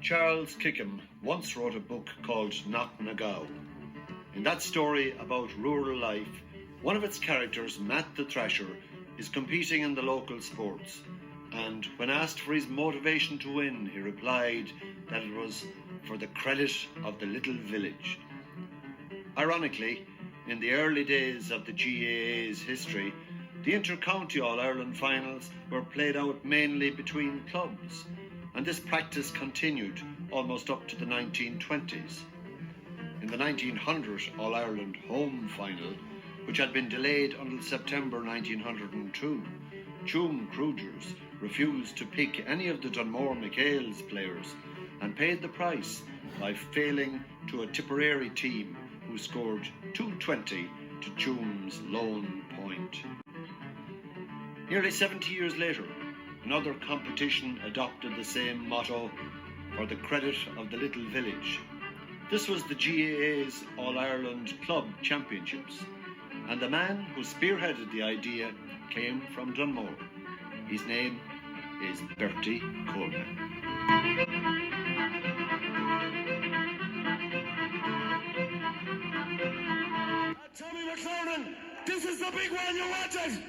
Charles Kickham once wrote a book called Knock na Gao. In that story about rural life, one of its characters, Matt the Thrasher, is competing in the local sports, and when asked for his motivation to win, he replied that it was for the credit of the little village. Ironically, in the early days of the GAA's history, the inter-county All-Ireland finals were played out mainly between clubs, and this practice continued almost up to the 1920s. In the 1900 All-Ireland home final, which had been delayed until September 1902, Tuam Cruagers refused to pick any of the Dunmore McHale's players and paid the price by failing to a Tipperary team who scored 220 to Tuam's lone point. Nearly 70 years later, another competition adopted the same motto, for the credit of the little village. This was the GAA's All-Ireland Club Championships, and the man who spearheaded the idea came from Dunmore. His name is Bertie Coleman. Tommy McLaren, this is the big one you wanted!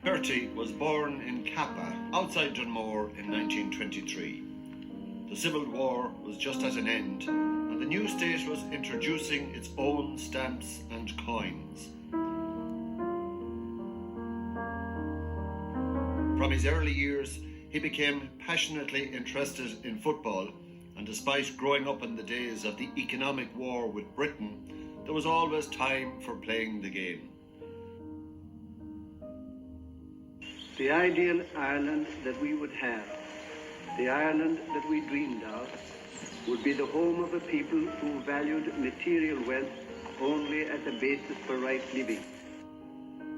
Bertie was born in Kappa, outside Dunmore, in 1923. The Civil War was just at an end, and the new state was introducing its own stamps and coins. From his early years, he became passionately interested in football, and despite growing up in the days of the economic war with Britain, there was always time for playing the game. The ideal Ireland that we would have, the Ireland that we dreamed of, would be the home of a people who valued material wealth only as a basis for right living.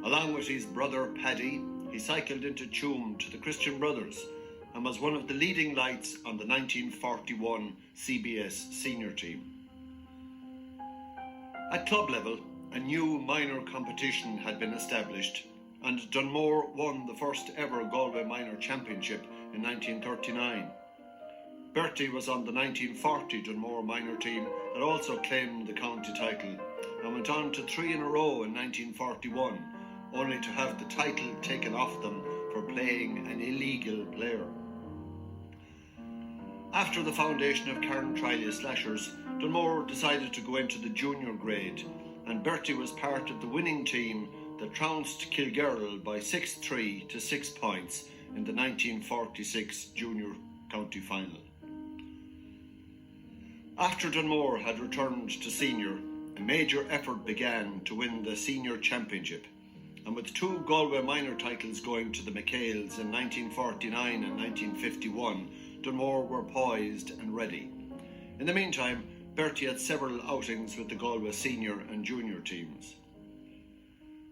Along with his brother Paddy, he cycled into Tuam to the Christian Brothers and was one of the leading lights on the 1941 CBS senior team. At club level, a new minor competition had been established, and Dunmore won the first ever Galway Minor Championship in 1939. Bertie was on the 1940 Dunmore minor team that also claimed the county title and went on to 3 in a row in 1941, only to have the title taken off them for playing an illegal player. After the foundation of Carntrillia Slashers, Dunmore decided to go into the junior grade, and Bertie was part of the winning team that trounced Kilgerrel by 6-3 to 6 points in the 1946 junior county final. After Dunmore had returned to senior, a major effort began to win the senior championship, and with 2 Galway minor titles going to the McHales in 1949 and 1951, Dunmore were poised and ready. In the meantime, Bertie had several outings with the Galway senior and junior teams.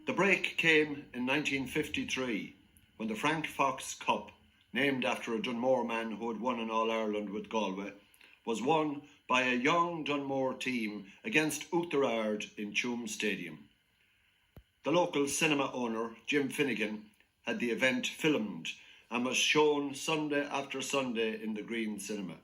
The break came in 1953 when the Frank Fox Cup, named after a Dunmore man who had won an All-Ireland with Galway, was won by a young Dunmore team against Oughterard in Tuam Stadium. The local cinema owner, Jim Finnegan, had the event filmed and was shown Sunday after Sunday in the Green Cinema.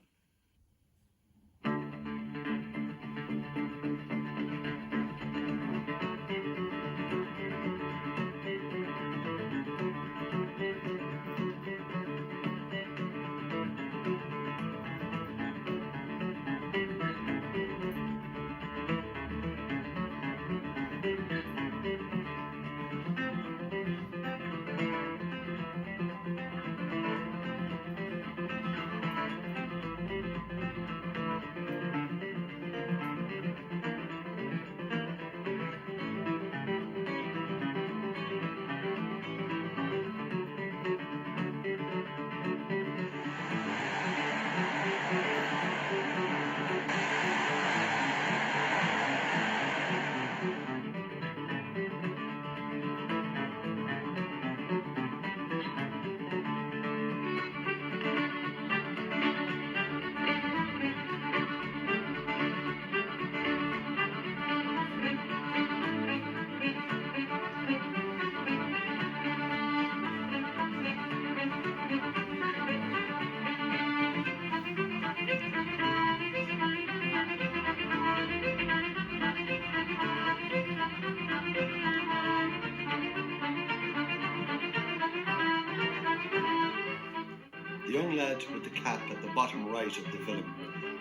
young lad with the cap at the bottom right of the film,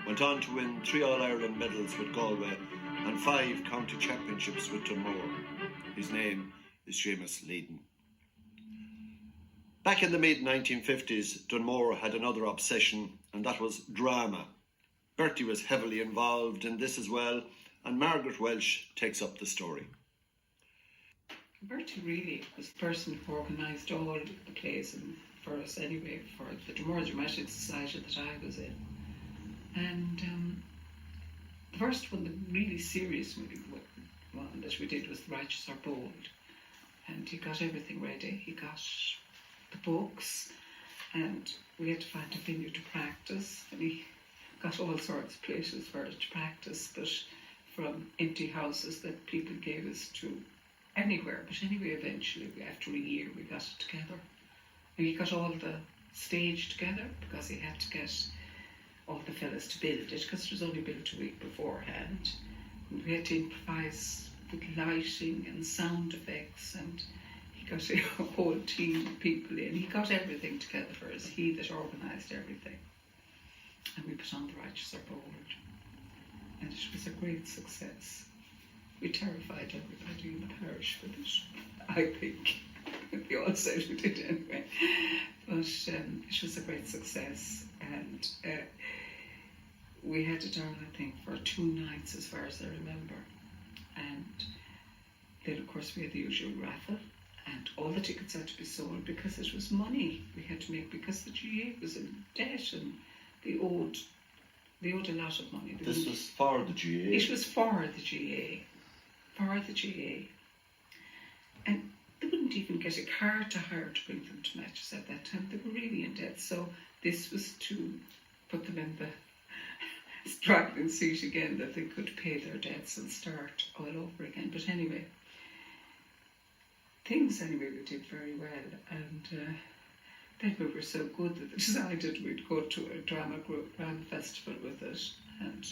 went on to win 3 All-Ireland medals with Galway and 5 county championships with Dunmore. His name is Seamus Leedon. Back in the mid-1950s, Dunmore had another obsession, and that was drama. Bertie was heavily involved in this as well, and Margaret Welsh takes up the story. Bertie really was the person who organised all the plays for us anyway, for the Dunmore Dramatic Society that I was in. And the first one, the really serious one that we did was The Righteous Are Bold. And he got everything ready. He got the books, and we had to find a venue to practice, and he got all sorts of places for us to practice, but from empty houses that people gave us to anywhere. But anyway, eventually, after a year, we got it together. And he got all the stage together because he had to get all the fellas to build it, because it was only built a week beforehand. And we had to improvise with lighting and sound effects, and he got a whole team of people in. He got everything together for us, he that organised everything. And we put on The Righteous Are Bold. And it was a great success. We terrified everybody in the parish with it, I think. They all said we did anyway. But it was a great success. And we had it on, I think, for 2 nights as far as I remember. And then, of course, we had the usual raffle. And all the tickets had to be sold because it was money we had to make, because the GA was in debt and they owed a lot of money. This was for the GA? It was for the GA. For the GA. And they wouldn't even get a car to hire to bring them to matches at that time. They were really in debt. So this was to put them in the struggling seat again, that they could pay their debts and start all over again. But anyway, we did very well. And then we were so good that they decided we'd go to a drama festival with it. And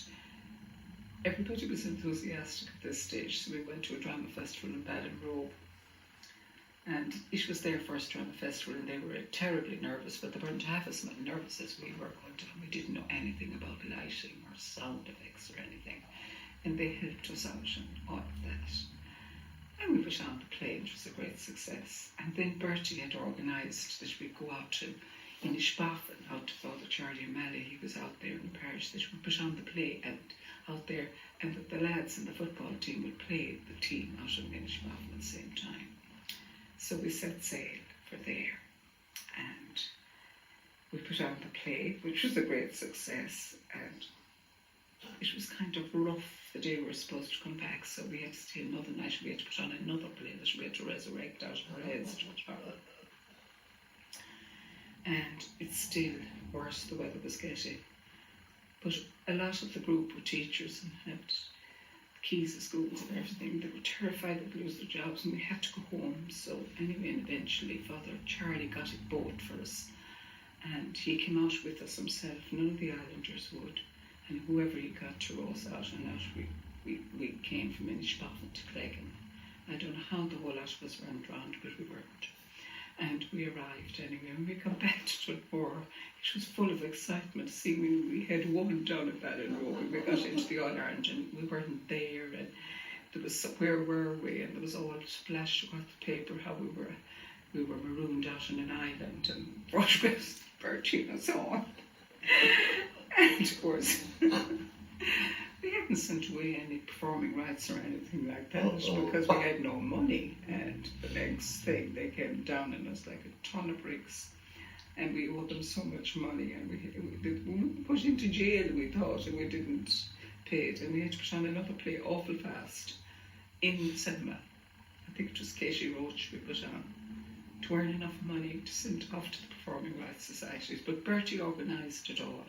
everybody was enthusiastic at this stage, so we went to a drama festival in Ballinrobe. And it was their first drama festival, and they were terribly nervous, but they weren't half as nervous as we were going to. We didn't know anything about lighting or sound effects or anything. And they helped us out and all of that. And we put on the play, and it was a great success. And then Bertie had organised that we'd go out to Inishbaffin, out to Father Charlie O'Malley. He was out there in the parish, that we put on the play out there, and that the lads in the football team would play the team out in Inishbaffin at the same time. So we set sail for there, and we put on the play, which was a great success. And it was kind of rough the day we were supposed to come back, so we had to stay another night. We had to put on another play that we had to resurrect out of our heads. And it's still worse, the weather was getting. But a lot of the group were teachers and had keys of schools and everything. They were terrified they'd lose their jobs, and we had to go home. So anyway, and eventually Father Charlie got a boat for us, and he came out with us himself. None of the islanders would, and whoever he got to row us out, and out we came from Inishbaffin to Cleggan. I don't know how the whole lot of us were drowned, but we weren't. And we arrived anyway, and we come back to Dunmore. It was full of excitement to see we had won down at Ballinrobe, and we got into the All-Ireland, and we weren't there, and there was, where were we, and there was all splashed across the paper how we were marooned out on an island, and photographs of Bertie and so on. And of course, we hadn't sent away any performing rights or anything like that, because we had no money. And the next thing, they came down on us like a ton of bricks, and we owed them so much money, and we were put into jail, we thought, and we didn't pay it, and we had to put on another play awful fast in the cinema. I think it was Katie Roach we put on, to earn enough money to send off to the Performing Rights Societies. But Bertie organised it all,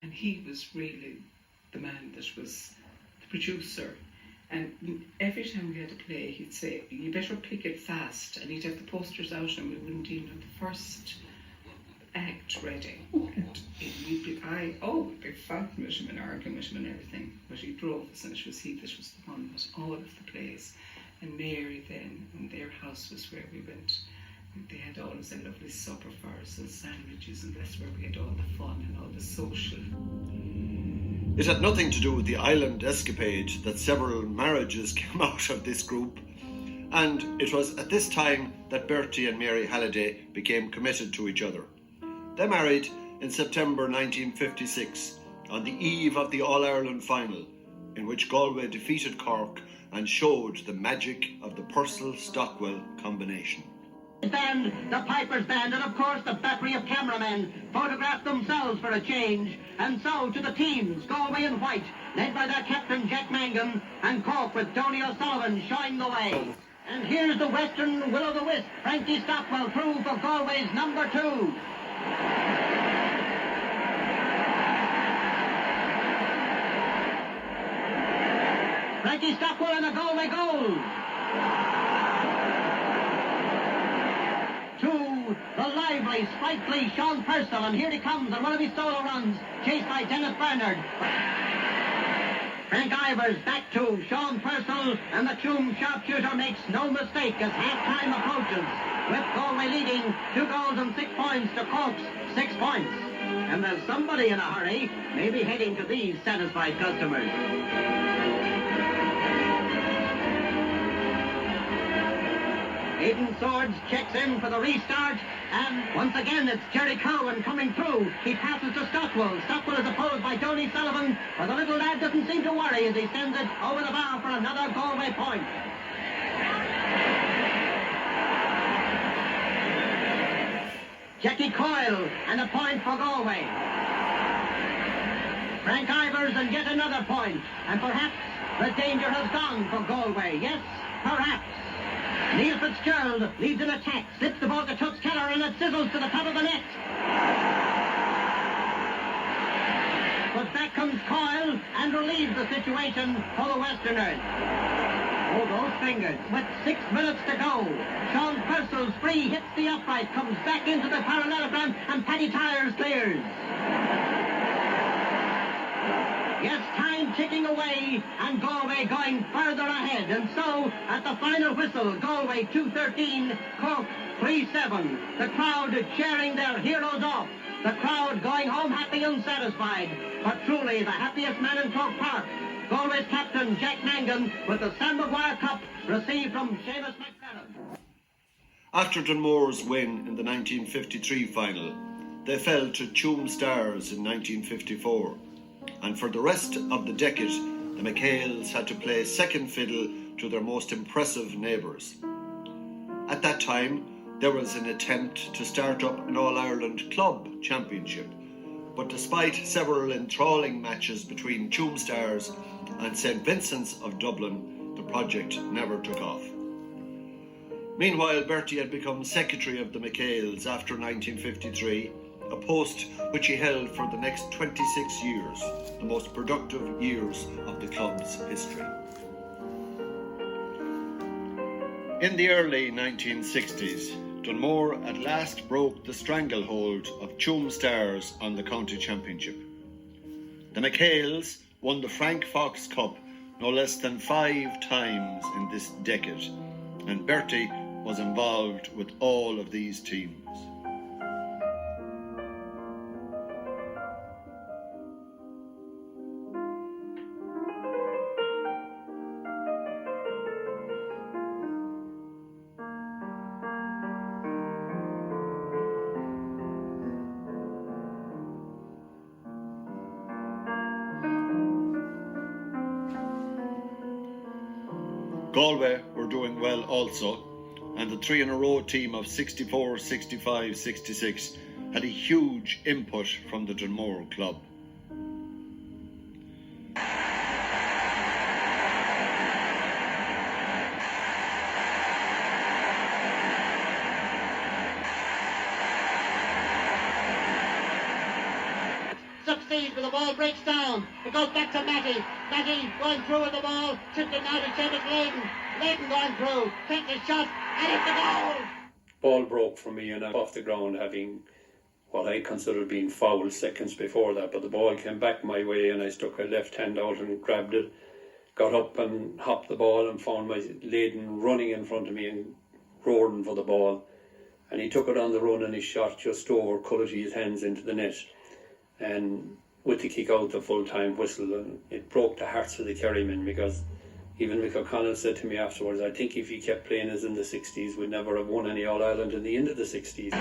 and he was really the man that was the producer. And every time we had a play, he'd say, you better pick it fast, and he'd have the posters out, and we wouldn't even have the first act ready. And we'd be fighting with him and arguing with him and everything, but he drove us, and it was he that was the one with all of the plays. And Mary then, and their house was where we went They had always a lovely supper for us, and sandwiches, and that's where we had all the fun and all the social. It had nothing to do with the island escapade that several marriages came out of this group, and it was at this time that Bertie and Mary Halliday became committed to each other. They married in September 1956 on the eve of the All-Ireland final, in which Galway defeated Cork and showed the magic of the Purcell-Stockwell combination. Band, the Piper's Band, and of course the battery of cameramen photographed themselves for a change, and so to the teams, Galway in white, led by their captain Jack Mangan, and Cork with Tony O'Sullivan showing the way. And here's the Western will-o'-the-wisp, Frankie Stockwell through for Galway's number 2. Frankie Stockwell and a Galway goal. To the lively, sprightly Sean Purcell, and here he comes on one of his solo runs, chased by Dennis Bernard. Frank Ivers back to Sean Purcell, and the Tuam sharpshooter makes no mistake as half-time approaches, with Galway leading 2 goals and 6 points to Cork's 6 points. And there's somebody in a hurry, maybe heading to these satisfied customers. Aidan Swords checks in for the restart, and once again it's Jerry Cowan coming through. He passes to Stockwell. Stockwell is opposed by Tony Sullivan, but the little lad doesn't seem to worry as he sends it over the bar for another Galway point. Jackie Coyle, and a point for Galway. Frank Ivers, and yet another point. And perhaps the danger has gone for Galway. Yes, perhaps. Neil Fitzgerald leads an attack, slips the ball to Toots Keller, and it sizzles to the top of the net. But back comes Coyle and relieves the situation for the Westerners. Oh, those fingers. With 6 minutes to go. Sean Purcell's free hits the upright, comes back into the parallelogram, and Paddy Tyers clears. Yes, time ticking away, and Galway going further ahead. And so, at the final whistle, Galway 2-13, Cork 3-7. The crowd cheering their heroes off. The crowd going home happy and satisfied. But truly, the happiest man in Cork Park, Galway's captain, Jack Mangan, with the Sam Maguire Cup received from Seamus McFerrin. After Dunmore's win in the 1953 final, they fell to Tuam Stars in 1954. And for the rest of the decade, the McHales had to play second fiddle to their most impressive neighbours. At that time, there was an attempt to start up an All-Ireland Club Championship, but despite several enthralling matches between Tuam Stars and St Vincent's of Dublin, the project never took off. Meanwhile, Bertie had become secretary of the McHales after 1953, a post which he held for the next 26 years, the most productive years of the club's history. In the early 1960s, Dunmore at last broke the stranglehold of Tuam Stars on the county championship. The McHales won the Frank Fox Cup no less than 5 times in this decade, and Bertie was involved with all of these teams. Galway were doing well also, and the 3-in-a-row team of 64, 65, 66 had a huge input from the Dunmore club. Succeeds, but the ball breaks down. It goes back to Matty. Matty going through with the ball. Tipped it now to Seamus Layden. Layden going through. Takes a shot. And it's a goal. Ball broke from me and I'm off the ground having what I considered being foul seconds before that. But the ball came back my way and I stuck a left hand out and grabbed it. Got up and hopped the ball and found my Layden running in front of me and roaring for the ball. and he took it on the run and he shot just over Cullity's hands into the net, and with the kick out the full-time whistle, and it broke the hearts of the Kerrymen, because even Mick O'Connell said to me afterwards, I think if he kept playing as in the 60s, we'd never have won any All-Ireland in the end of the 60s.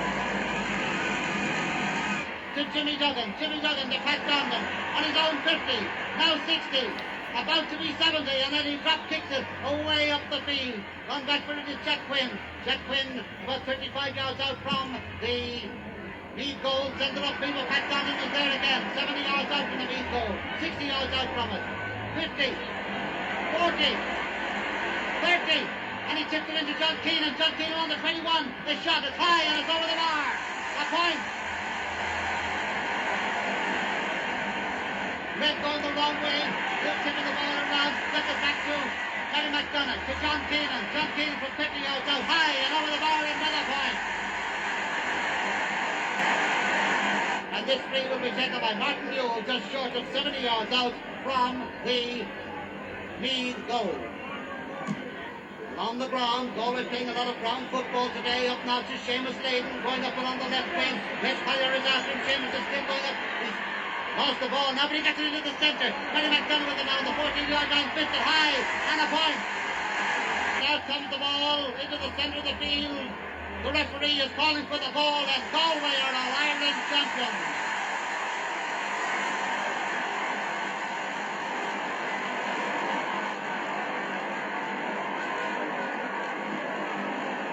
To Jimmy Duggan, the Pat Donlan, on his own 50, now 60, about to be 70, and then he drop kicks it away up the field. Run back for it is Jack Quinn. Jack Quinn about 35 yards out from the Meath goal, sends it upfield, but Pat Donlan is there again, 70 yards out from the Meath goal, 60 yards out from it, 50, 40, 30, and he tipped it into John Keenan. John Keenan on the 21, the shot is high and it's over the bar. A point. Red going the wrong way, still tipping the ball around, gets it back to Paddy McDonagh, to John Keenan. John Keenan from 50 yards out, high and over the bar, another point. And this free will be taken by Martin Newell, just short of 70 yards out from the Meath goal. On the ground, Galway playing a lot of ground football today. Up now to Seamus Layden, going up along the left wing. West Fire is after him, Seamus is still going up. He's lost the ball, now but he gets it into the centre. Paddy McDonagh with it now on the 14-yard line, fisted high, and a point. Now comes the ball into the centre of the field. The referee is calling for the ball, and Galway are All-Ireland champions.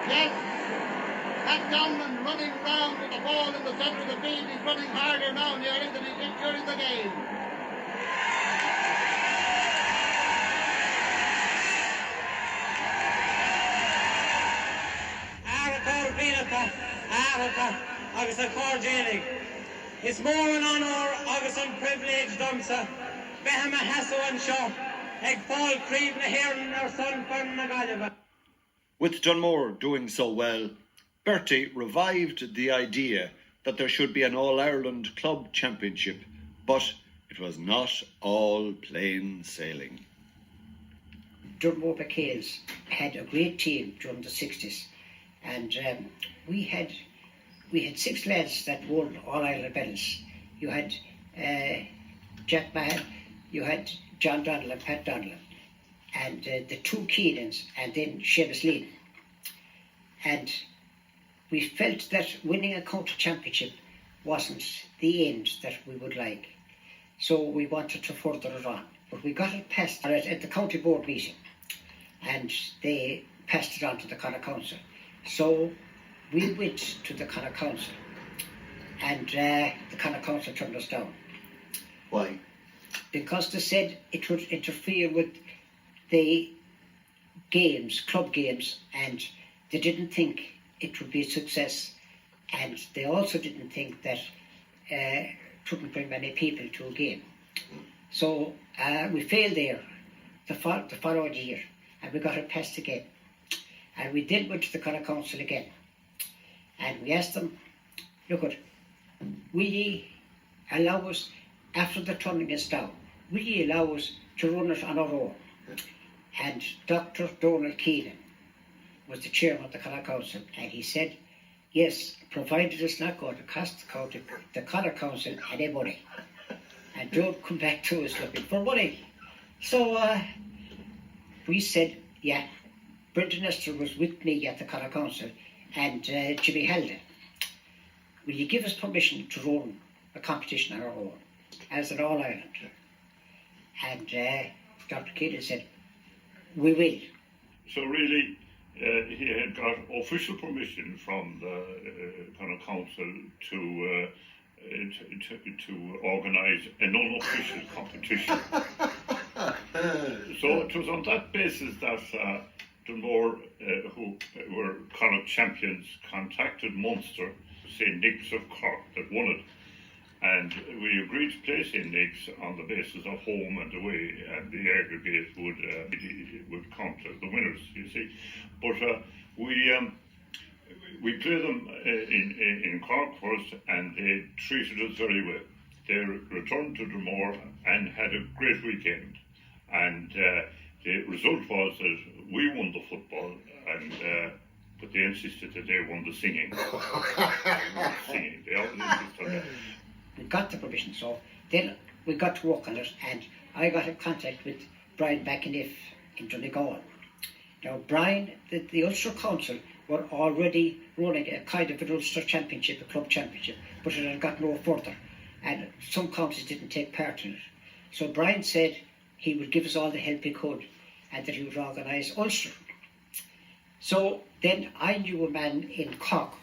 Yes, Pat Donlan running round with the ball in the centre of the field. He's running harder now nearly than he did during the game. agus a cordénig. It's more an honour agus an privilege domsa. Behama hasso an seo. Eg Paul Creed na Hearn ar son Fern na Galway. With Dunmore doing so well, Bertie revived the idea that there should be an All-Ireland Club Championship, but it was not all plain sailing. Dunmore Bertie had a great team during the 60s, and we had 6 lads that won All-Ireland medals. You had Jack Mahan, you had John Donnell and Pat Donlan, and the 2 Keenans, and then Seamus Layden. And we felt that winning a county championship wasn't the end that we would like. So we wanted to further it on. But we got it passed at the county board meeting, and they passed it on to the Connacht Council. So we went to the Connacht Council, and the Connacht Council turned us down. Why? Because they said it would interfere with the games, club games, and they didn't think it would be a success, and they also didn't think that it wouldn't bring many people to a game. So we failed there the following year, and we got it passed again. And we then went to the Connacht Council again, and we asked them, look, will ye allow us, after the turning is down, will ye allow us to run it on our own? And Dr. Donald Keenan was the chairman of the Connacht Council, and he said, yes, provided it's not going to cost the Connacht Council any money, and don't come back to us looking for money. So we said, yeah. Brendan Esther was with me at the Connacht Council, and Jimmy Halden. Will you give us permission to run a competition on our own as an All-Ireland? And Dr. Keenan said, we will. So really, he had got official permission from the Connacht Council to organise an unofficial competition. So it was on that basis that Dunmore, who were Connacht champions, contacted Munster, St. Nick's of Cork, that won it. And we agreed to play St. Nick's on the basis of home and away, and the aggregate would count as the winners, you see. But we played them in Cork first, and they treated us very well. They returned to Dunmore and had a great weekend. And the result was that we won the football, and but they insisted that they won the singing. They always insist on that. We got the permission, so then we got to work on it, and I got in contact with Brian McAniff in Donegal. Now, Brian, the Ulster Council were already running a kind of an Ulster championship, a club championship, but it had got no further, and some councils didn't take part in it. So Brian said he would give us all the help he could, and that he would organise Ulster. So then I knew a man in Cork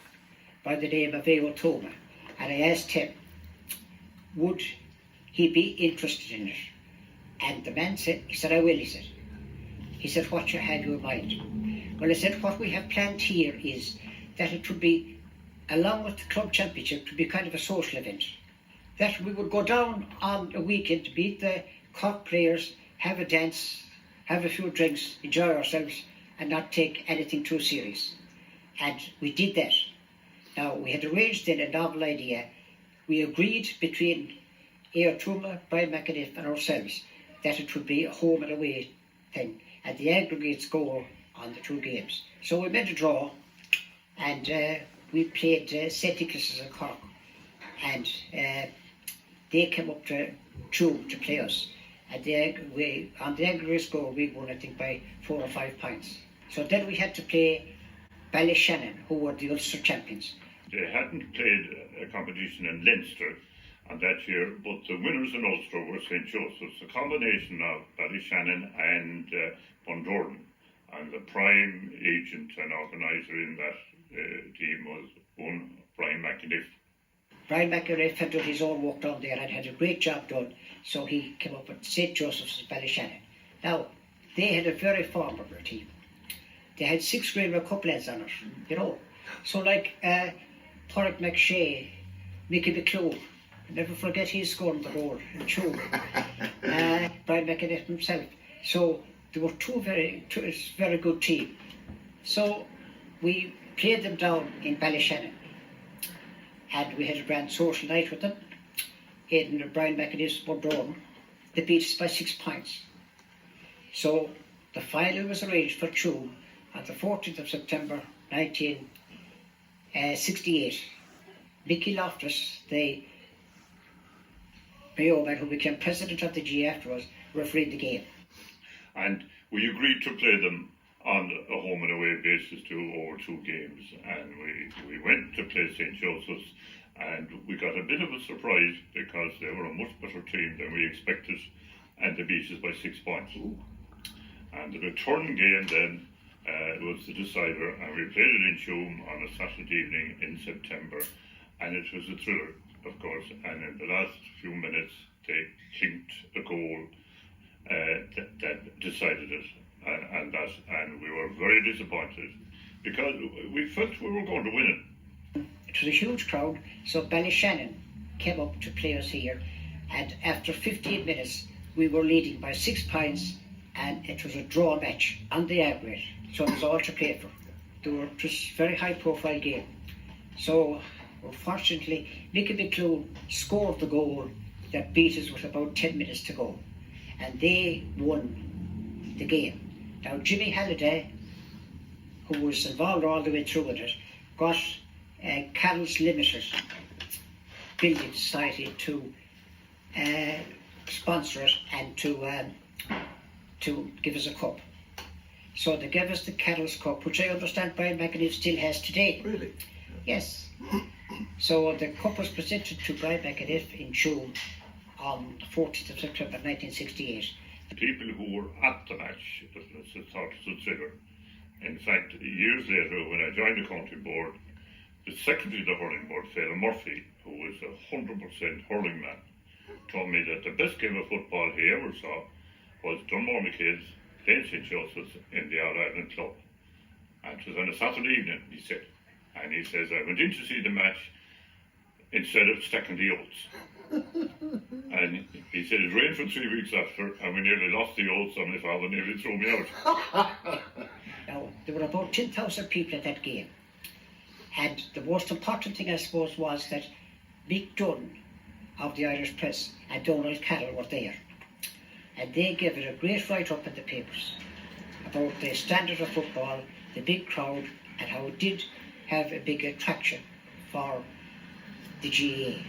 by the name of A.O. Toma, and I asked him, would he be interested in it? And the man said, he said, I will, he said. He said, what you have in mind? Well, I said, what we have planned here is that it would be, along with the club championship, to be kind of a social event. That we would go down on a weekend to meet the Cork players, have a dance, have a few drinks, enjoy ourselves, and not take anything too serious. And we did that. Now, we had arranged then a novel idea. We agreed between Éire Tuma, Brian McAniff and ourselves that it would be a home and away thing, and the aggregates goal on the two games. So we made a draw, and we played St. Nicholas in Cork, and they came up to Tuam to play us. And on the aggregate score, we won, I think, by 4 or 5 points. So then we had to play Ballyshannon, who were the Ulster champions. They hadn't played a competition in Leinster on that year, but the winners in Ulster were St. Joseph's, a combination of Ballyshannon and Bundoran. And the prime agent and organiser in that team was one Brian McAniff. Brian McAniff had done his own work down there and had a great job done, so he came up with St. Joseph's and Ballyshannon. Now, they had a very formidable team. They had 6 grade with a couple lads on it, you know. So like Porrick McShay, Mickey McClure, never forget his scoring the goal in Tuam. Brian McAniff himself. So they were very good team. So we played them down in Ballyshannon, and we had a grand social night with them. In Brian McAniff's Bundoran, they beat us by 6 points. So the final was arranged for Tuam on the 14th of September 1968. Mickey Loftus, the Mayo man who became president of the G afterwards, refereed the game. And we agreed to play them on a home and away basis over 2 games. And we went to play St. Joseph's, and we got a bit of a surprise because they were a much better team than we expected, and they beat us by 6 points. Ooh. And the return game then was the decider, and we played it in Tuam on a Saturday evening in September, and it was a thriller, of course. And in the last few minutes, they clinked a goal that decided it, and we were very disappointed because we felt we were going to win it. It was a huge crowd, so Ballyshannon came up to play us here, and after 15 minutes, we were leading by 6 points, and it was a draw match on the aggregate, so it was all to play for. It was a very high-profile game. So, unfortunately, Mickey McClure scored the goal that beat us with about 10 minutes to go, and they won the game. Now, Jimmy Halliday, who was involved all the way through with it, got Carroll's Limited Building Society to sponsor it and to give us a cup. So they gave us the Carroll's Cup, which I understand Brian McAniff still has today. Really? Yes. So the cup was presented to Brian McAniff in June on the 14th of September 1968. People who were at the match thought it was a thriller. In fact, years later, when I joined the county board, the secretary of the hurling board, Phil Murphy, who was a 100% hurling man, told me that the best game of football he ever saw was Dunmore McKay's playing St. Joseph's in the All-Ireland Club. And it was on a Saturday evening, he said. And he says, I went in to see the match instead of stacking the oats. And he said it rained for 3 weeks after, and we nearly lost the oats, and my father nearly threw me out. Now, there were about 10,000 people at that game. And the most important thing, I suppose, was that Mick Dunn of the Irish Press and Donald Carroll were there. And they gave it a great write-up in the papers about the standard of football, the big crowd, and how it did have a big attraction for the GAA.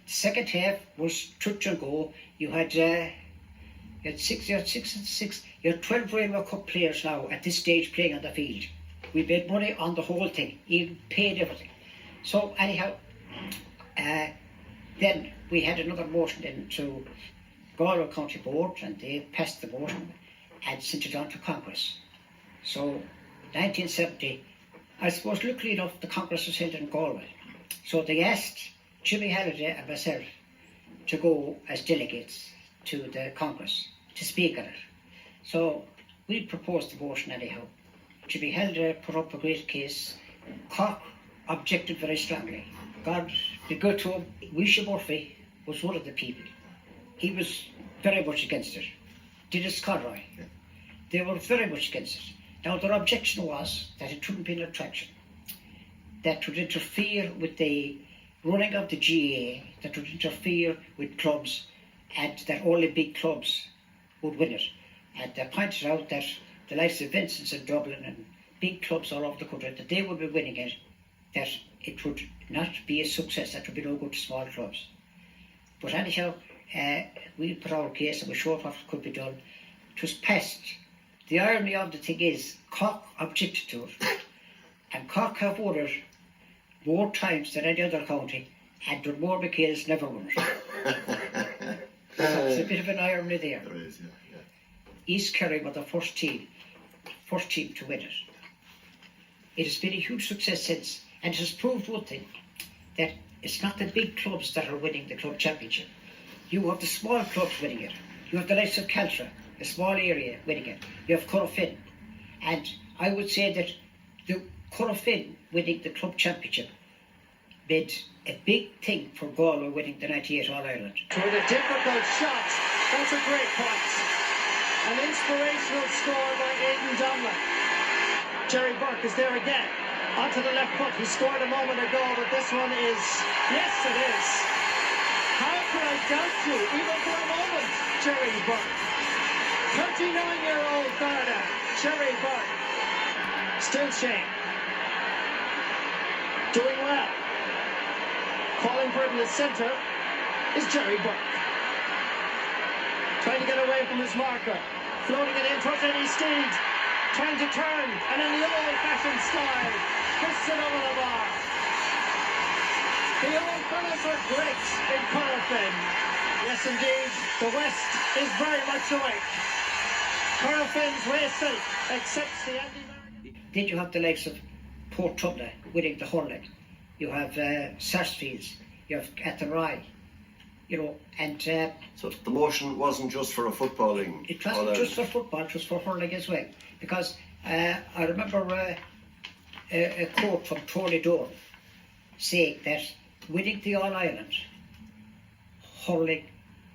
The second half was touch and go. You had 6 and 6. You had 12 Railway Cup players now at this stage playing on the field. We made money on the whole thing, even paid everything. So anyhow, then we had another motion into Galway County Board, and they passed the motion and sent it on to Congress. So 1970, I suppose luckily enough the Congress was held in Galway. So they asked Jimmy Halliday and myself to go as delegates to the Congress to speak on it. So we proposed the motion anyhow. Jimmy Halliday put up a great case. Cork objected very strongly. God be good to him. Wisha Murphy was one of the people. He was very much against it. Dennis Conroy. Yeah. They were very much against it. Now their objection was that it shouldn't be an attraction, that would interfere with the running of the GAA, that would interfere with clubs, and that only big clubs would win it. And they pointed out that the likes of Vincent's in Dublin and big clubs all over the country, that they would be winning it, that it would not be a success, that would be no good to small clubs. But anyhow, we put our case and we showed what could be done. It was passed. The irony of the thing is, Cork objected to it, and Cork have won it more times than any other county, and Dunmore McHale's never won it. So it's a bit of an irony there. There is, yeah. East Kerry were the first team to win it. It has been a huge success since, and it has proved one thing, that it's not the big clubs that are winning the club championship. You have the small clubs winning it. You have the likes of Caltra, a small area, winning it. You have Corofin. And I would say that the Corofin winning the club championship made a big thing for Galway winning the 98 All-Ireland. With a difficult shot, that's a great point. An inspirational score by Aidan Donlan. Jerry Burke is there again. Onto the left foot. He scored a moment ago, but this one is... Yes, it is. How could I doubt you, even for a moment, Jerry Burke? 39-year-old Garda, Jerry Burke. Still Shane. Doing well. Calling for it in the centre is Jerry Burke. Trying to get away from his marker. Floating it in towards Eddie Steed. Trying to turn, and in the old-fashioned style, puts it over the bar. The old fellas are great in Corofin. Yes, indeed, the West is very much awake. Corofin's way safe accepts the Andy Margan. Then you have the likes of Port Trumna winning the hurling. You have Sarsfields. You have Athenry. You know, and so the motion wasn't just for a footballing. It wasn't just for football; it was for hurling as well. Because I remember a quote from Tony Doran saying that winning the All-Ireland hurling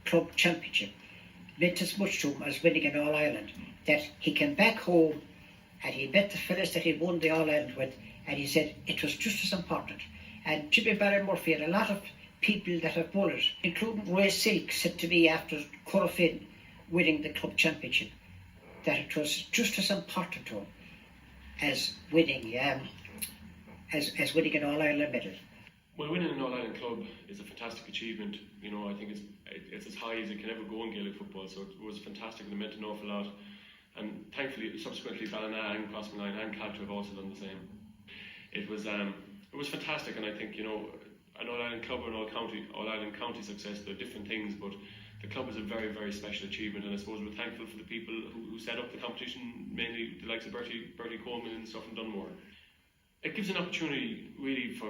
club championship meant as much to him as winning an All-Ireland. That he came back home and he met the fellas that he won the All-Ireland with, and he said it was just as important. And Jimmy Barry Murphy and a lot of people that have won it, including Ray Silk, said to me after Corofin winning the club championship that it was just as important to him as winning as winning an All-Ireland medal. Well, winning an All-Ireland club is a fantastic achievement. You know, I think it's as high as it can ever go in Gaelic football, so it was fantastic and it meant an awful lot. And thankfully, subsequently, Ballina and Crossmaglen and Caltra have also done the same. It was fantastic, and I think, you know, an All-Ireland club or an All-Ireland county success, they're different things, but the club is a very, very special achievement, and I suppose we're thankful for the people who set up the competition, mainly the likes of Bertie Coleman and stuff from Dunmore. It gives an opportunity, really, for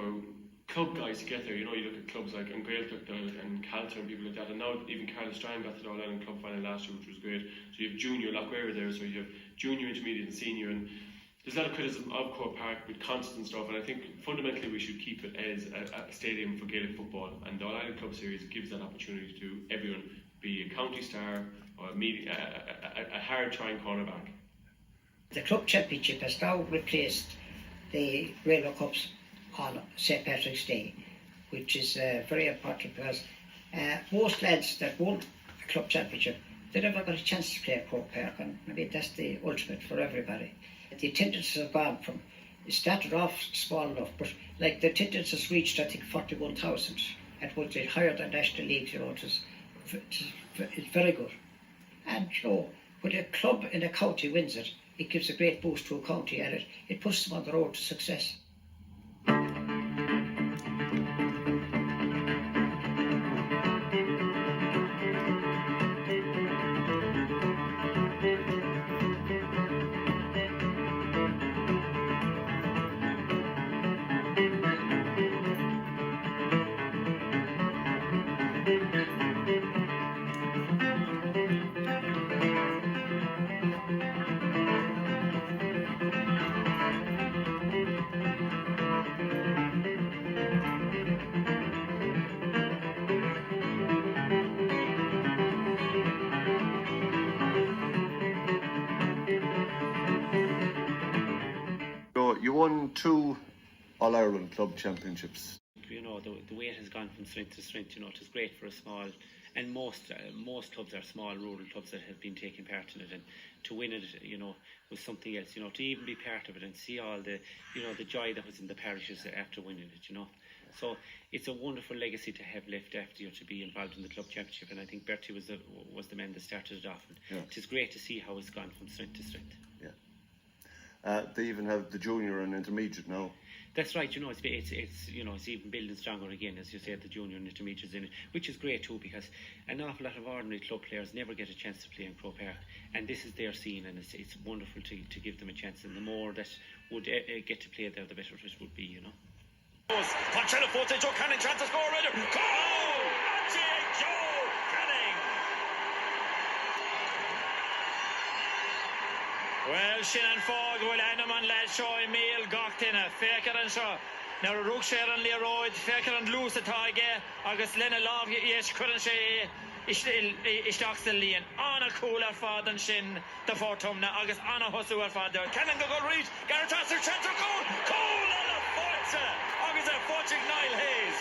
club guys to get there. You know, you look at clubs like Gaeltacht and Caltra and people like that, and now even Carlos Strang got to the All-Ireland club final last year, which was great. So you have junior, Lochware there, so you have junior, intermediate and senior, and there's a lot of criticism of Croke Park with constant stuff, and I think fundamentally we should keep it as a stadium for Gaelic football, and the All-Ireland Club Series gives that opportunity to everyone, be a county star or a hard-trying cornerback. The club championship has now replaced the Railway Cups on St. Patrick's Day, which is very important because most lads that won a club championship, they never got a chance to play at Croke Park, and maybe that's the ultimate for everybody. The attendances have gone from It started off small enough, but like the attendance has reached, I think, 41,000. And was it higher than National League, it's very good. And, when a club in a county wins it, it gives a great boost to a county, and it puts them on the road to success. So you won 2 All-Ireland Club Championships. The weight has gone from strength to strength. It is great for a small, and most clubs are small rural clubs that have been taking part in it, and to win it, was something else. To even be part of it and see all the, the joy that was in the parishes after winning it. So it's a wonderful legacy to have left after you, to be involved in the club championship, and I think Bertie was the man that started it off. And it is great to see how it's gone from strength to strength. Yeah. They even have the junior and intermediate now. That's right. It's even building stronger again, as you said, the junior and intermediates in it, which is great too, because an awful lot of ordinary club players never get a chance to play in Croke Park, and this is their scene, and it's wonderful to give them a chance, and the more that would get to play there, the better it would be. Conchella Forte, Joe Canning, chance to score already. Goal! Joe Canning! Well, Shannon Fogg will end him on lad show Emil Gachtina, Faker and Shaw. Now Rook Sharon Leroy, Faker and Lewis Atage, August Lena Love, yes, couldn't say. Ishtaxel Lian, Anna Cooler Father Shin, the Fortumna, August Anna Hossu Father, Cannon go reach, Garrett Chance to goal, Cool on the Forza, August a Fortune Niall Hayes,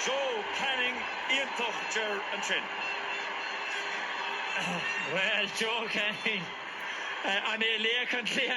Joe Canning, Ian Tucher and Trin. Well, Joe Canning. And the country,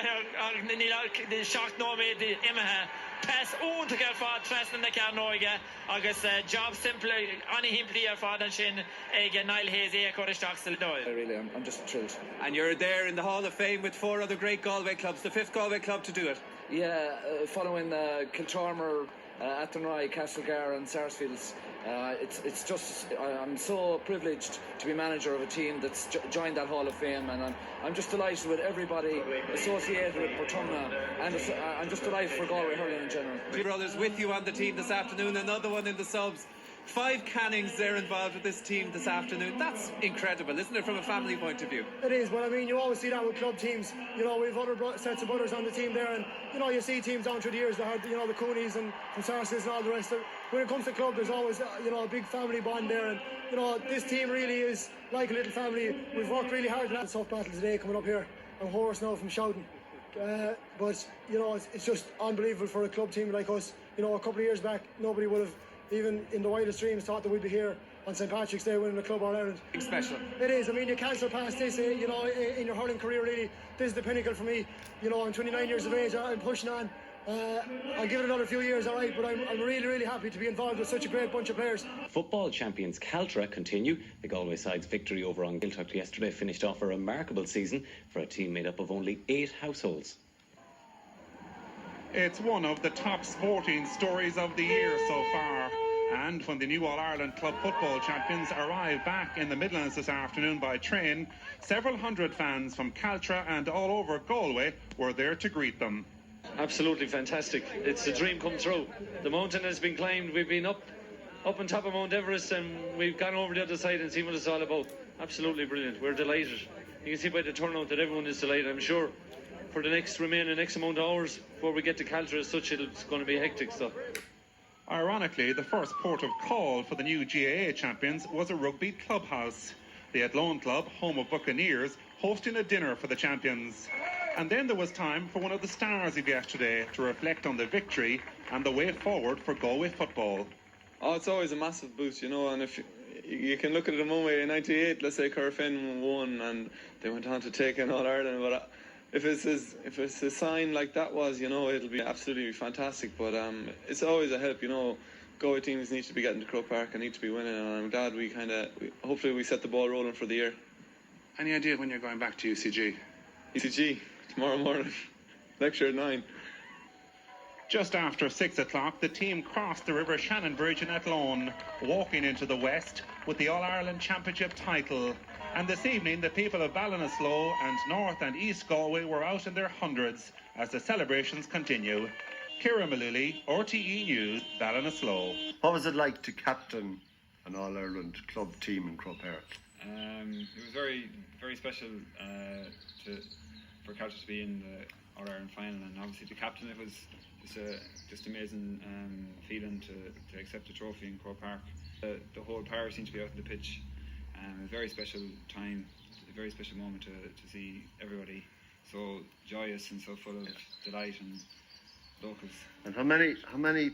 the shock no made the Emma pass on to get for trust in the Carnoiga. August job simple, any him player for the Shin, again Niall Hayes, Cornish Doxel. Really, I'm just thrilled. And you're there in the Hall of Fame with 4 other great Galway clubs, the 5th Galway club to do it. Yeah, following Kiltormer, Athenry, Castlegar and Sarsfields. It's just, I'm so privileged to be manager of a team that's joined that Hall of Fame, and I'm just delighted with everybody associated with Portumna, and I'm just delighted for Galway hurling in general. 2 brothers with you on the team this afternoon, another one in the subs. 5 Cannings there involved with this team this afternoon. That's incredible, isn't it, from a family point of view? It is, but I mean, you always see that with club teams. We've other sets of brothers on the team there, and you see teams down through the years that had, the Coonies and Sarsfields and all the rest. When it comes to club, there's always, a big family bond there, and this team really is like a little family. We've worked really hard in that tough battle today coming up here. I'm hoarse now from shouting. But it's just unbelievable for a club team like us. A couple of years back, nobody would have, even in the wildest dreams, thought that we'd be here on St. Patrick's Day winning the Club All-Ireland. Special. It is. I mean, you can't surpass this, in your hurling career, really. This is the pinnacle for me. I'm 29 years of age, I'm pushing on. I'll give it another few years, all right, but I'm really, really happy to be involved with such a great bunch of players. Football champions Caltra continue. The Galway side's victory over on Giltuck yesterday finished off a remarkable season for a team made up of only 8 households. It's one of the top sporting stories of the year so far. And when the new All-Ireland Club Football champions arrived back in the Midlands this afternoon by train, several hundred fans from Caltra and all over Galway were there to greet them. Absolutely fantastic. It's a dream come true. The mountain has been climbed. We've been up on top of Mount Everest, and we've gone over the other side and seen what it's all about. Absolutely brilliant. We're delighted. You can see by the turnout that everyone is delighted. I'm sure for the remaining X amount of hours before we get to Caltra as such, it's going to be hectic stuff. Ironically, the first port of call for the new GAA champions was a rugby clubhouse. The Athlone Club, home of Buccaneers, hosting a dinner for the champions. And then there was time for one of the stars of yesterday to reflect on the victory and the way forward for Galway football. Oh, it's always a massive boost, and if you can look at it in one way. In '98, let's say Corofin won and they went on to take in All-Ireland, but if it's a sign like that was, it'll be absolutely fantastic. But it's always a help, Galway teams need to be getting to Croke Park and need to be winning, and I'm glad hopefully we set the ball rolling for the year. Any idea when you're going back to UCG? UCG, tomorrow morning, lecture at 9. Just after 6 o'clock, the team crossed the River Shannon Bridge in Athlone, walking into the West with the All-Ireland Championship title. And this evening, the people of Ballinasloe and North and East Galway were out in their hundreds as the celebrations continue. Ciara Malooly, RTE News, Ballinasloe. What was it like to captain an All-Ireland club team in Croke Park? It was very, very special for Celtic to be in the All-Ireland final, and obviously to captain it was just amazing feeling to accept a trophy in Croke Park. The whole parish seemed to be out on the pitch. A very special time, a very special moment to see everybody so joyous and so full of delight and locals. And how many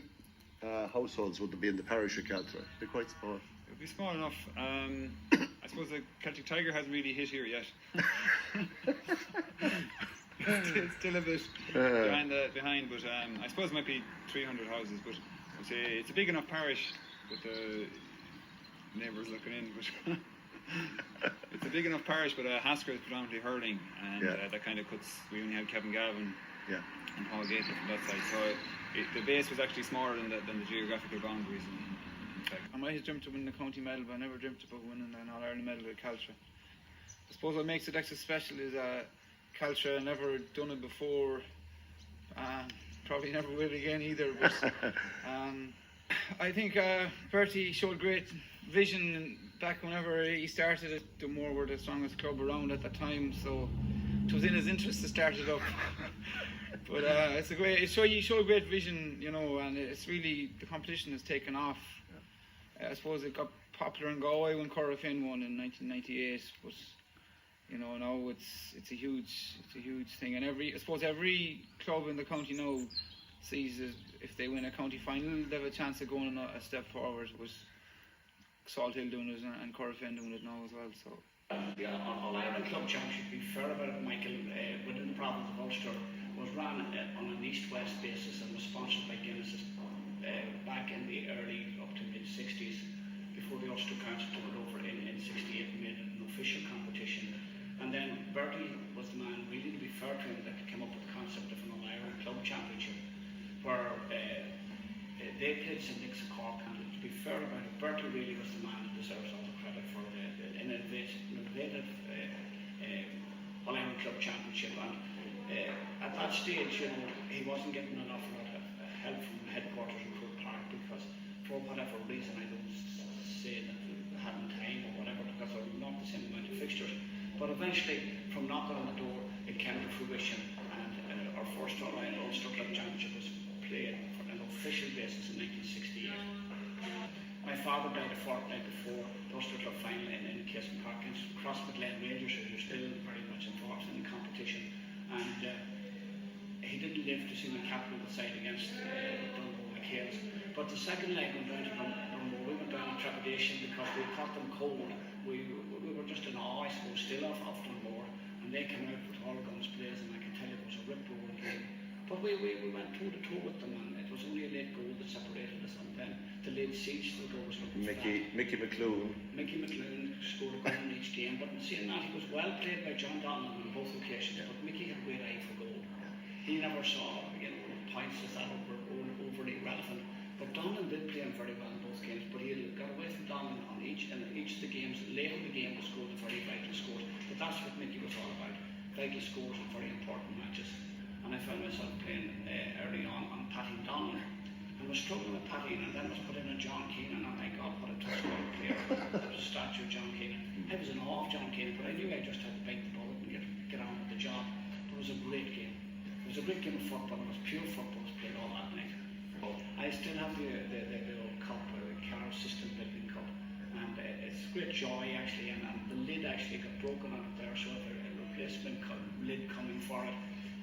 households would there be in the parish of Caltra? They're quite small. It would be small enough. I suppose the Celtic Tiger hasn't really hit here yet. It's still a bit behind, but I suppose it might be 300 houses. But it's a big enough parish with the neighbours looking in. But it's a big enough parish, but Haskell is predominantly hurling, and that kind of cuts. We only had Kevin Galvin and Paul Gaither from that side, so the base was actually smaller than the geographical boundaries. In fact, I might have dreamt of winning the county medal, but I never dreamt about winning an All-Ireland medal with Caltra. I suppose what makes it extra special is Caltra never done it before. Probably never will again either. But I think Bertie showed great vision back whenever he started it. Dunmore were the strongest club around at that time, so it was in his interest to start it up. But he showed great vision, and it's really, the competition has taken off. I suppose it got popular in Galway when Corofin won in 1998, but now it's a huge thing, and I suppose every club in the county now sees that if they win a county final, they have a chance of going a step forward, with Salt Hill doing it and Corofin doing it now as well. So the All-Ireland Club Championship, to be fair about it, Michael, within the province of Ulster, was run on an east-west basis and was sponsored by Guinness back in the early up to mid-60s, before the Ulster Council took it over in 68 and made it an official competition. And then Bertie was the man, really, to be fair to him, that came up with the concept of an All-Ireland Club Championship, where they played St. Nick's of Cork, and to be fair about it, Bertie really was the man that deserves all the credit for an innovative All-Ireland Club Championship. And at that stage, he wasn't getting an awful lot of help from the headquarters in Croke Park, because for whatever reason, I don't say that they hadn't time or whatever, because there were not the same amount of fixtures. But eventually, from knocking on the door, it came to fruition, and our first All-Ireland Ulster Club Championship was played on an official basis in 1968. My father died a fortnight before the Ulster Club final in Castle Park against Crossmaglen Rangers, who were still very much involved in the competition, and he didn't live to see me captain the side against Dunmore Hales. But the second leg went down to Dunmore. We went down in trepidation because we caught them cold. We were just in awe, I suppose, still of Dunmore, and they came out with all guns blazing. I can tell you it was a rip-roaring game. But we went toe-to-toe with them, and it was only a late goal that separated us, and then the late siege to the goal was looking Mickey McClune. Mickey McClune scored a goal in each game, but in saying that, he was well played by John Donlan on both occasions, but Mickey had a great eye for goal. He never saw points as that were overly relevant, but Donlan did play him very well in both games, but he got away from Donlan on each of the games. Late in the game was scored the very vital scores, but that's what Mickey was all about, vital scores in very important matches. And I found myself playing early on Paddy Donlan, and was struggling with Paddy, and then was put in a John Keenan, and my God, what a tough player. There was a statue of John Keenan. I was in awe of John Keenan, but I knew I just had to bite the bullet and get on with the job. It was a great game. It was a great game of football. It was pure football. It was played all that night. I still have the old cup, the Carroll System Building Cup, and it's great joy actually, and the lid actually got broken on it there, so a replacement lid coming for it,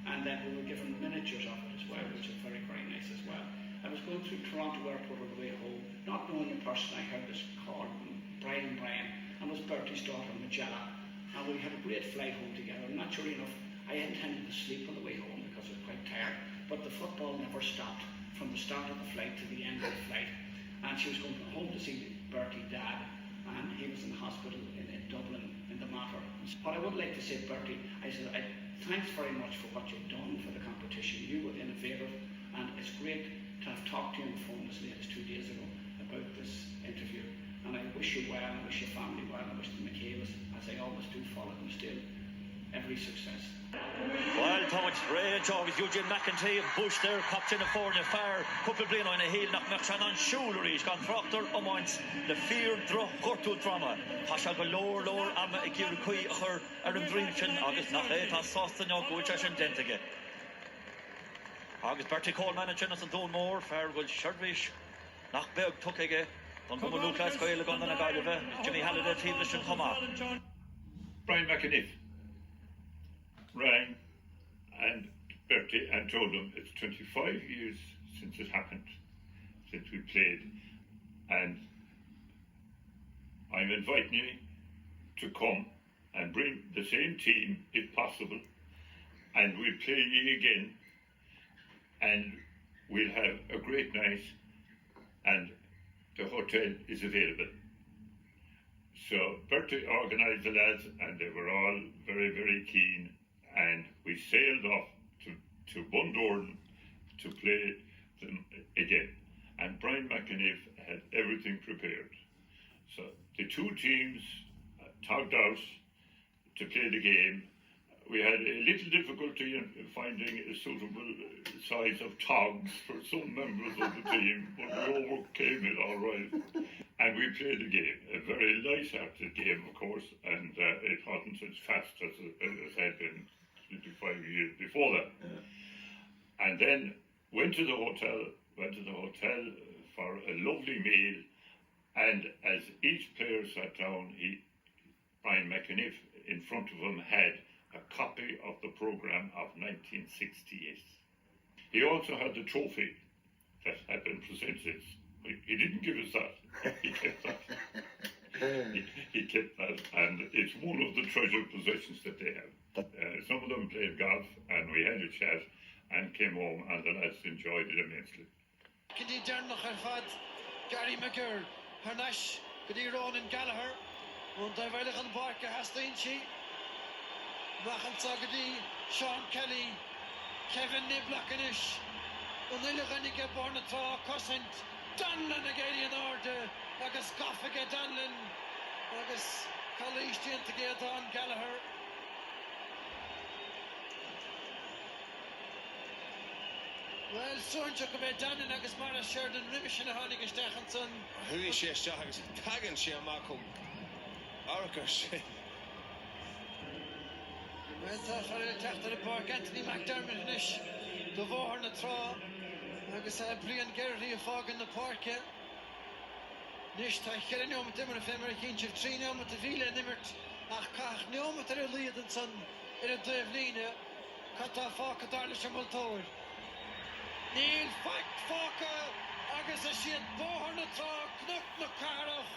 and then we were given miniatures of it as well, which is very, very nice as well. I was going through Toronto Airport on the way home, not knowing the person. I heard this call from Brian, and it was Bertie's daughter, Magella, and we had a great flight home together. And naturally enough, I intended to sleep on the way home because I was quite tired, but the football never stopped from the start of the flight to the end of the flight. And she was going home to see Bertie Dad, and he was in hospital in Dublin in the matter. What I would like to say, Bertie, I said, thanks very much for what you've done for the competition. You were innovative, and it's great to have talked to you on the phone as late as 2 days ago about this interview. And I wish you well, I wish your family well, I wish the McCabe's, as I always do, follow them still, every success. Well, Thomas Ray, Jogus, Eugene McEntee, Bush there, Captain of Fornia Fire, Couple Blaine on a hill, nach Merchan on Schuleries, Gan Proctor, Omans, the fear, Dro, Gortul Drama, Pasha Galore, Amma, Akir Kui, her, Arum Drinchen, August Nacheta, Sostan, Which and Dentige. August Bertie Coleman and Jenison Dunmore, Fairwood, Shervish, Nachberg, Tukege, Dunmore Lucas, Coyle, Gondana Galway, Jimmy Halliday, Tevish and Homa. Brian McAniff rang and Bertie and told him it's 25 years since it happened, since we played, and I'm inviting you to come and bring the same team if possible, and we'll play you again, and we'll have a great night, and the hotel is available. So Bertie organised the lads, and they were all very, very keen, and we sailed off to Bundoran to play them again. And Brian McAniff had everything prepared. So the two teams tugged out to play the game. We had a little difficulty in finding a suitable size of togs for some members of the team, but we overcame it all right. And we played the game, a very light-hearted game, of course, and it wasn't as fast as it had been 25 years before that. Yeah. And then went to the hotel for a lovely meal, and as each player sat down, Brian McAniff in front of him had a copy of the programme of 1968. He also had the trophy that had been presented. He didn't give us that. He kept that. He kept that, and it's one of the treasured possessions that they have. Some of them played golf, and we had a chat and came home, and the lads enjoyed it immensely. Kadi Dernach ar fad Gary McGurr, Harnash, Kadi Ronan Gallagher, und der Weilig an Barker Hastinchi, Machan Sagadi, Sean Kelly, Kevin Niblakanish, und Illiganike Bornatra, Cosent, Danlan again in order, Agus Goffiga Danlan, Agus Kalistian to get on Gallagher. Well, Soren took about Danlan Agus Mara Sheridan Rimish and a Honig Stechanson. Who is she? Agus Tagan she a Malcolm. Arakash. Well, Tachar the Park, Anthony McDermott Nish, the Vorn the Tra, Agus Brian Gerry Fog in the Park. Nish Tachar Nom Dimmer Femmer Kinch of Trina with the Villa Nimmert, Achkach Nom with the Lead and Son in a Devlina, Kata Faka Darlish and Multower. Neil Fact Faka, Agus a shit, Vorn the Tra, Knuk Nakarach,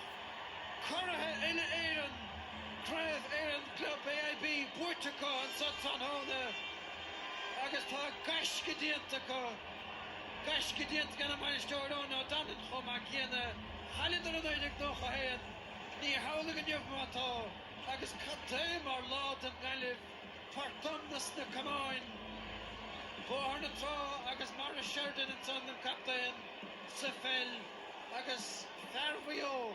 Karaha in Aaron. Trev Aaron Club AIB Puertoco and Sutton Hona Agus Tá Gashkadientaka Gana Manistorona Danin Homa Kiena Halidar Noidik Nocha Head Ni Howligan Yuvmata Agus Katem or Lord and Naliv Partumnus na Kamoin Bornatra Agus Mara Sheridan and Son and Captain Sefel Agus Farvio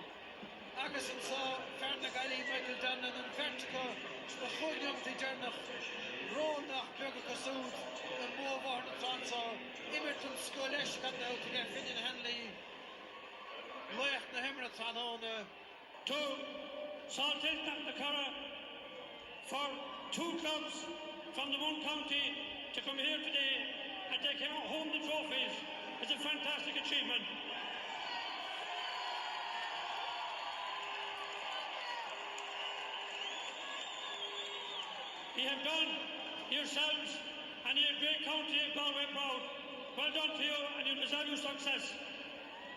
Agus and saw Fernagali, Michael Dannon and Vertico, Spachonium the Jernach, Ronach, Björg Kasud, and Movar the Transa, Imerton Skolesh got out to get Finian Henley, Loyach the Hemrat Hanona. To Salted Nakara for two clubs from the Moon County to come here today and take home the trophies is a fantastic achievement. You have done yourselves and your great county of Galway proud. Well done to you, and you deserve your success.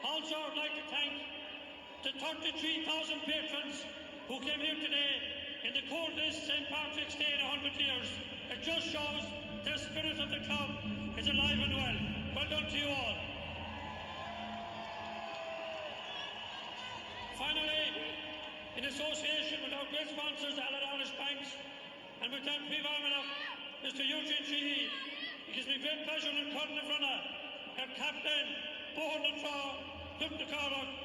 Also, I would like to thank the 33,000 patrons who came here today in the coldest St. Patrick's Day in 100 years. It just shows the spirit of the club is alive and well. Well done to you all. Finally, in association with our great sponsors, Allied Irish Banks, and with them pre-warming Mr. Eugene Sheehy, it gives me great pleasure in calling the runner, our captain, Bohun the Traw, Club the Carlock,